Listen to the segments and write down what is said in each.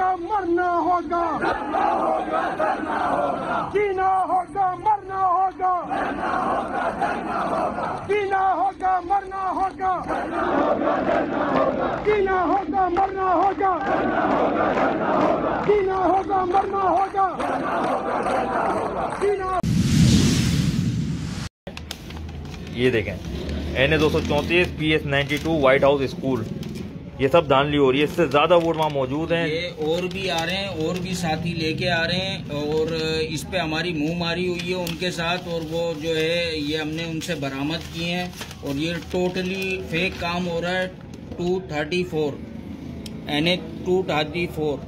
होगा मरना होगा, जीना होगा मरना होगा, जीना होगा मरना होगा, जीना होगा मरना होगा, जीना होगा मरना होगा, जीना। ये देखें NA 234 PS 92 white house school, ये सब धांधली हो रही है। इससे ज्यादा वोट वहाँ मौजूद हैं। ये और भी आ रहे हैं, और भी साथी लेके आ रहे हैं, और इस पे हमारी मुंह मारी हुई है उनके साथ, और वो जो है ये हमने उनसे बरामद किए हैं, और ये टोटली फेक काम हो रहा है। 234 NA 234,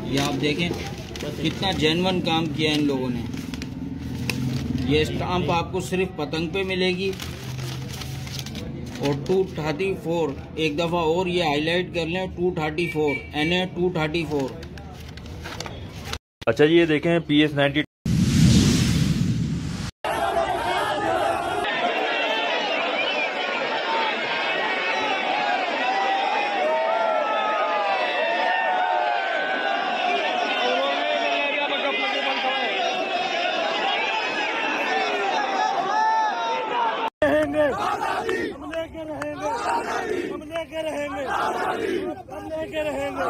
ये आप देखें कितना जेन्युइन काम किया है इन लोगों ने। ये स्टाम्प आपको सिर्फ पतंग पे मिलेगी, और 234 एक दफ़ा और ये हाईलाइट कर लें, 234 NA 234। अच्छा जी, ये देखें PS 92। हम लेके रहेंगे, हम लेके रहेंगे।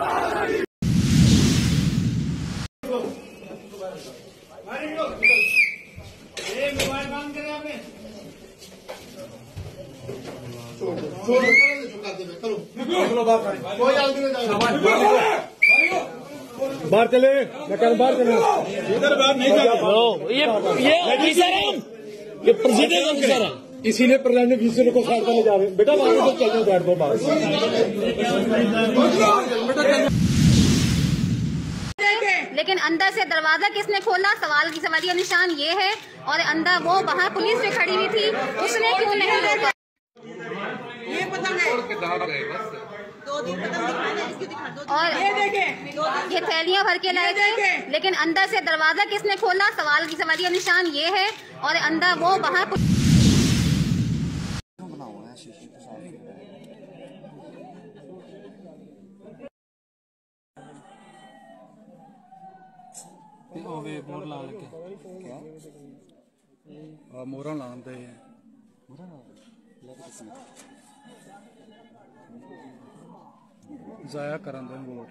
मोबाइल बंद करें आपने, बाहर चले, बाहर चले, इधर बाहर नहीं जाओ। ये ऑफिसर है, ये प्रेसिडेंट ऑफिसर है, इसीलिए प्रेसिडेंट ऑफिसर को साथ में जा रहे। बेटा बाहर तो चलो, बैठ दो बाहर। लेकिन अंदर से दरवाजा किसने खोला, सवाल की सवालिया निशान ये है। और अंदर वो बाहर पुलिस भी खड़ी हुई थी, उसने क्यों नहीं रोका? ये पतंग है, और ये थैलियां भर के लाए थे, लेकिन अंदर से दरवाजा किसने खोला, सवाल की सवालिया निशान ये है। और अंदर वो बाहर मोर ला लगे क्या मोरा लाते हैं जाया करन वोट।